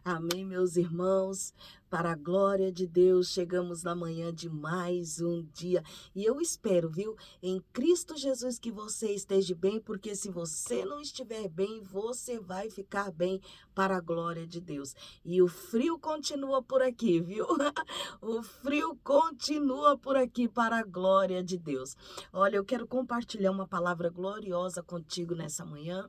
Amém, meus irmãos. Para a glória de Deus, chegamos na manhã de mais um dia. E eu espero, viu, em Cristo Jesus que você esteja bem, porque se você não estiver bem, você vai ficar bem para a glória de Deus. E o frio continua por aqui, viu? O frio continua por aqui para a glória de Deus. Olha, eu quero compartilhar uma palavra gloriosa contigo nessa manhã.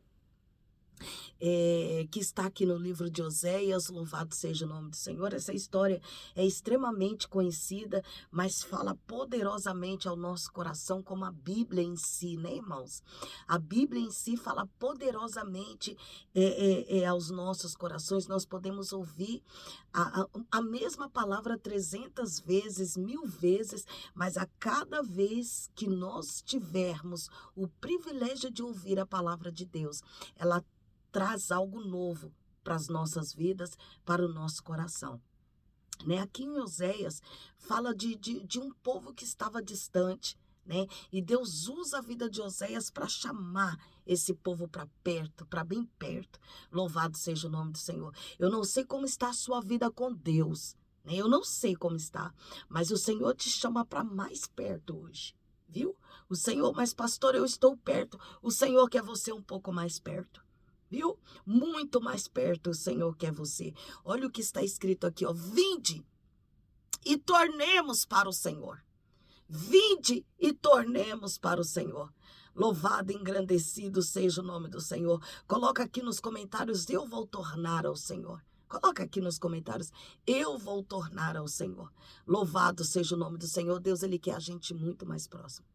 Que está aqui no livro de Oséias, louvado seja o nome do Senhor. Essa história é extremamente conhecida, mas fala poderosamente ao nosso coração, como a Bíblia em si, né, irmãos? A Bíblia em si fala poderosamente aos nossos corações. Nós podemos ouvir a mesma palavra 300 vezes, 1000 vezes, mas a cada vez que nós tivermos o privilégio de ouvir a palavra de Deus, ela traz algo novo para as nossas vidas, para o nosso coração. Né? Aqui em Oséias fala de um povo que estava distante, né? E Deus usa a vida de Oséias para chamar esse povo para perto, para bem perto. Louvado seja o nome do Senhor. Eu não sei como está a sua vida com Deus, né? Eu não sei como está, mas o Senhor te chama para mais perto hoje, viu? O Senhor, mas pastor, eu estou perto. O Senhor quer você um pouco mais perto. Viu? Muito mais perto o Senhor quer você. Olha o que está escrito aqui, ó. Vinde e tornemos para o Senhor. Vinde e tornemos para o Senhor. Louvado e engrandecido seja o nome do Senhor. Coloca aqui nos comentários, eu vou tornar ao Senhor. Coloca aqui nos comentários, eu vou tornar ao Senhor. Louvado seja o nome do Senhor. Deus, Ele quer a gente muito mais próximo.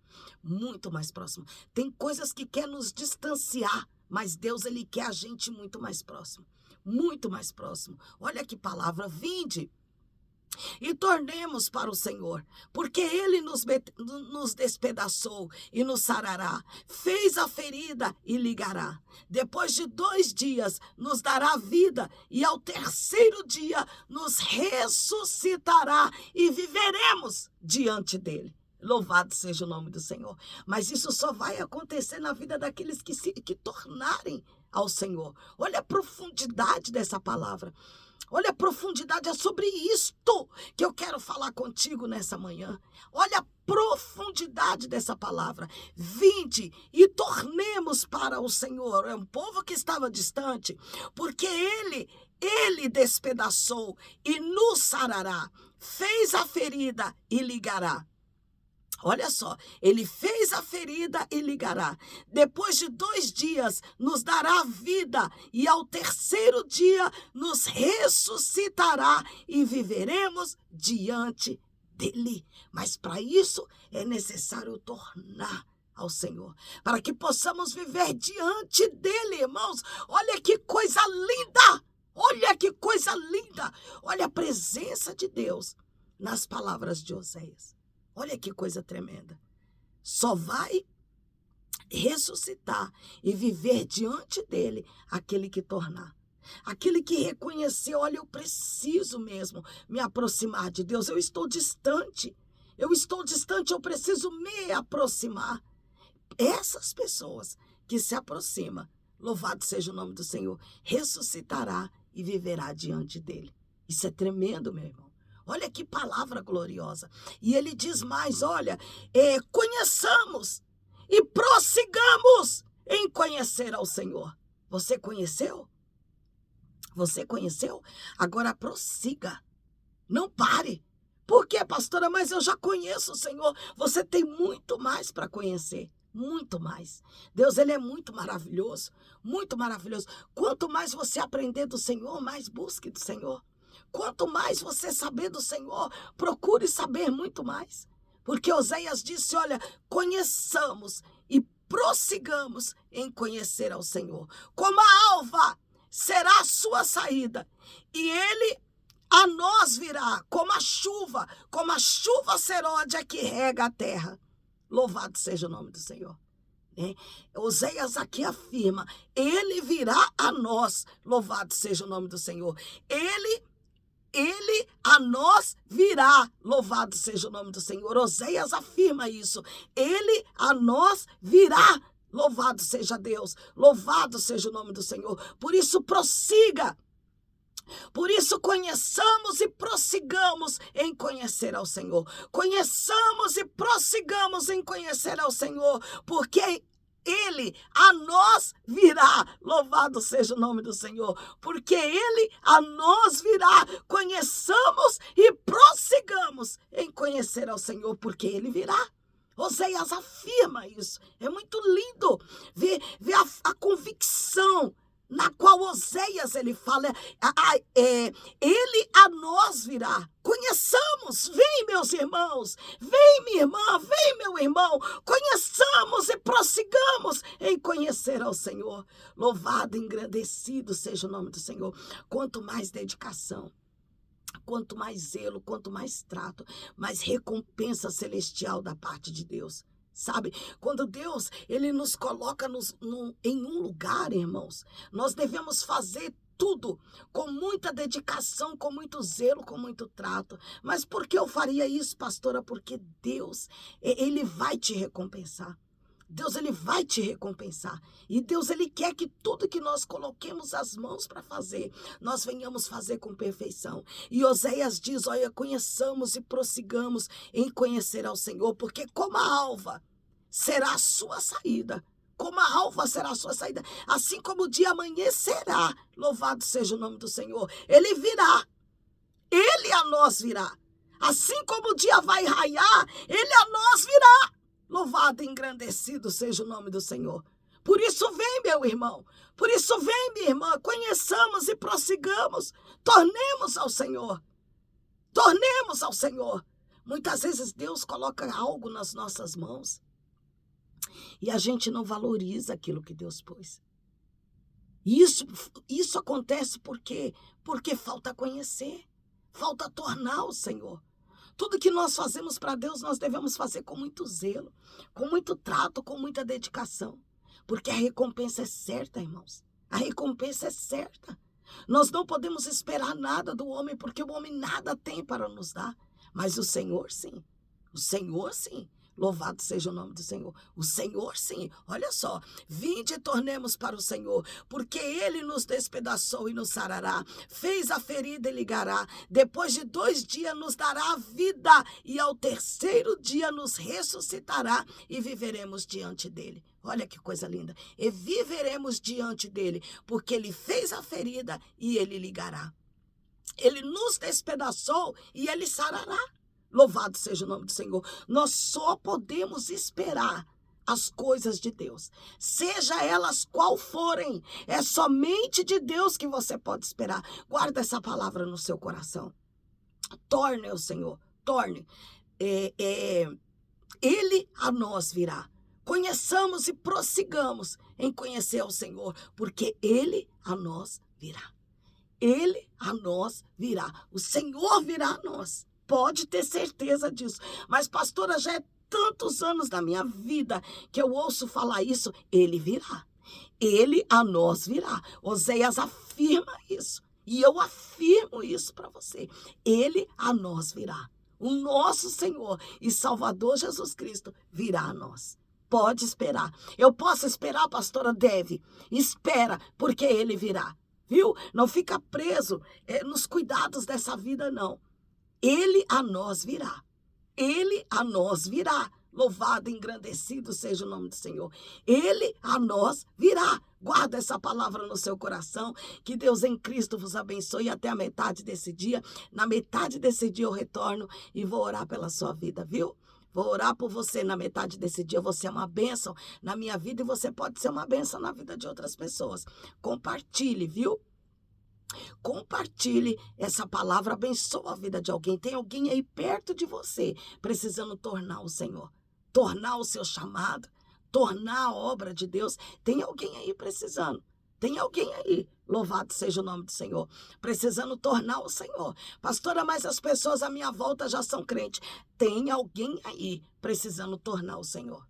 Muito mais próximo. Tem coisas que quer nos distanciar, mas Deus, Ele quer a gente muito mais próximo. Muito mais próximo. Olha que palavra, vinde e tornemos para o Senhor, porque Ele nos despedaçou e nos sarará, fez a ferida e ligará. Depois de 2 dias nos dará vida e ao 3º dia nos ressuscitará e viveremos diante dele. Louvado seja o nome do Senhor. Mas isso só vai acontecer na vida daqueles que tornarem ao Senhor. Olha a profundidade dessa palavra. Olha a profundidade, é sobre isto que eu quero falar contigo nessa manhã. Olha a profundidade dessa palavra. Vinde e tornemos para o Senhor. É um povo que estava distante, porque Ele despedaçou e nos sarará, fez a ferida e ligará. Olha só, ele fez a ferida e ligará. Depois de 2 dias nos dará vida e ao 3º dia nos ressuscitará e viveremos diante dele. Mas para isso é necessário tornar ao Senhor, para que possamos viver diante dele, irmãos. Olha que coisa linda! Olha que coisa linda! Olha a presença de Deus nas palavras de Oséias. Olha que coisa tremenda. Só vai ressuscitar e viver diante dele aquele que tornar. Aquele que reconheceu, olha, eu preciso mesmo me aproximar de Deus. Eu estou distante, eu preciso me aproximar. Essas pessoas que se aproximam, louvado seja o nome do Senhor, ressuscitará e viverá diante dele. Isso é tremendo, meu irmão. Olha que palavra gloriosa. E ele diz mais, olha, conheçamos e prossigamos em conhecer ao Senhor. Você conheceu? Você conheceu? Agora prossiga. Não pare. Por quê, pastora? Mas eu já conheço o Senhor. Você tem muito mais para conhecer. Muito mais. Deus, Ele é muito maravilhoso. Muito maravilhoso. Quanto mais você aprender do Senhor, mais busque do Senhor. Quanto mais você saber do Senhor, procure saber muito mais. Porque Oséias disse, olha, conheçamos e prossigamos em conhecer ao Senhor. Como a alva será a sua saída, e ele a nós virá como a chuva serôdia que rega a terra. Louvado seja o nome do Senhor. Oséias aqui afirma, ele virá a nós. Louvado seja o nome do Senhor. Ele a nós virá, louvado seja o nome do Senhor. Oséias afirma isso, ele a nós virá, louvado seja Deus, louvado seja o nome do Senhor. Por isso prossiga Por isso, conheçamos e prossigamos em conhecer ao Senhor. Conheçamos e prossigamos em conhecer ao Senhor, porque Ele a nós virá. Louvado seja o nome do Senhor. Porque Ele a nós virá. Conheçamos e prossigamos em conhecer ao Senhor, porque Ele virá. Oséias afirma isso. É muito lindo ver a convicção na qual Oséias ele fala, ele a nós virá. Conheçamos, vem meus irmãos, vem minha irmã, vem meu irmão, conheçamos e prossigamos em conhecer ao Senhor. Louvado e engrandecido seja o nome do Senhor. Quanto mais dedicação, quanto mais zelo, quanto mais trato, mais recompensa celestial da parte de Deus. Sabe, quando Deus ele nos coloca em um lugar, irmãos, nós devemos fazer tudo com muita dedicação, com muito zelo, com muito trato. Mas por que eu faria isso, pastora? Porque Deus, ele vai te recompensar. Deus, ele vai te recompensar. E Deus, ele quer que tudo que nós coloquemos as mãos para fazer, nós venhamos fazer com perfeição. E Oséias diz, olha, conheçamos e prossigamos em conhecer ao Senhor, porque como a alva será a sua saída, como a alva será a sua saída, assim como o dia amanhecerá, louvado seja o nome do Senhor, ele virá, ele a nós virá. Assim como o dia vai raiar, ele a nós virá. Louvado e engrandecido seja o nome do Senhor. Por isso vem, meu irmão. Por isso vem, minha irmã. Conheçamos e prossigamos. Tornemos ao Senhor. Tornemos ao Senhor. Muitas vezes Deus coloca algo nas nossas mãos e a gente não valoriza aquilo que Deus pôs. Isso acontece porque falta conhecer. Falta tornar o Senhor. Tudo que nós fazemos para Deus, nós devemos fazer com muito zelo, com muito trato, com muita dedicação. Porque a recompensa é certa, irmãos. A recompensa é certa. Nós não podemos esperar nada do homem, porque o homem nada tem para nos dar. Mas o Senhor, sim. O Senhor, sim. Louvado seja o nome do Senhor. O Senhor, sim. Olha só. Vinde e tornemos para o Senhor, porque Ele nos despedaçou e nos sarará. Fez a ferida e ligará. Depois de 2 dias nos dará vida. E ao 3º dia nos ressuscitará e viveremos diante dEle. Olha que coisa linda. E viveremos diante dEle, porque Ele fez a ferida e Ele ligará. Ele nos despedaçou e Ele sarará. Louvado seja o nome do Senhor. Nós só podemos esperar as coisas de Deus, seja elas qual forem. É somente de Deus que você pode esperar. Guarda essa palavra no seu coração. Torne ao Senhor, torne. Ele a nós virá. Conheçamos e prossigamos em conhecer ao Senhor, porque Ele a nós virá. Ele a nós virá. O Senhor virá a nós. Pode ter certeza disso. Mas, pastora, já é tantos anos da minha vida que eu ouço falar isso. Ele virá. Ele a nós virá. Oséias afirma isso. E eu afirmo isso para você. Ele a nós virá. O nosso Senhor e Salvador Jesus Cristo virá a nós. Pode esperar. Eu posso esperar, pastora? Deve. Espera, porque Ele virá. Viu? Não fica preso nos cuidados dessa vida, não. Ele a nós virá. Ele a nós virá. Louvado e engrandecido seja o nome do Senhor. Ele a nós virá. Guarda essa palavra no seu coração. Que Deus em Cristo vos abençoe até a metade desse dia. Na metade desse dia eu retorno e vou orar pela sua vida, viu? Vou orar por você na metade desse dia. Você é uma bênção na minha vida e você pode ser uma bênção na vida de outras pessoas. Compartilhe, viu? Compartilhe essa palavra, abençoa a vida de alguém. Tem alguém aí perto de você precisando tornar o Senhor, tornar o seu chamado, tornar a obra de Deus. Tem alguém aí precisando. Tem alguém aí, louvado seja o nome do Senhor, precisando tornar o Senhor. Pastora, mas as pessoas à minha volta já são crentes. Tem alguém aí precisando tornar o Senhor.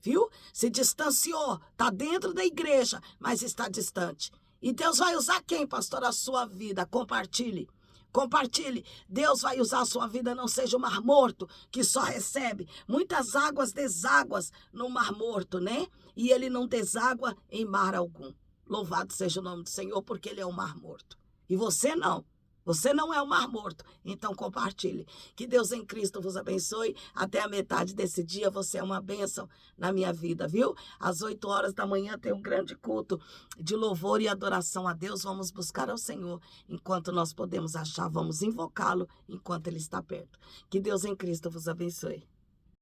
Viu? Se distanciou, está dentro da igreja, mas está distante. E Deus vai usar quem, pastor? A sua vida. Compartilhe. Compartilhe. Deus vai usar a sua vida, não seja um mar morto que só recebe. Muitas águas deságuam no mar morto, né? E ele não deságua em mar algum. Louvado seja o nome do Senhor, porque ele é um mar morto. E você não. Você não é o Mar Morto, então compartilhe. Que Deus em Cristo vos abençoe. Até a metade desse dia você é uma bênção na minha vida, viu? Às 8 horas da manhã tem um grande culto de louvor e adoração a Deus. Vamos buscar ao Senhor enquanto nós podemos achar. Vamos invocá-lo enquanto Ele está perto. Que Deus em Cristo vos abençoe.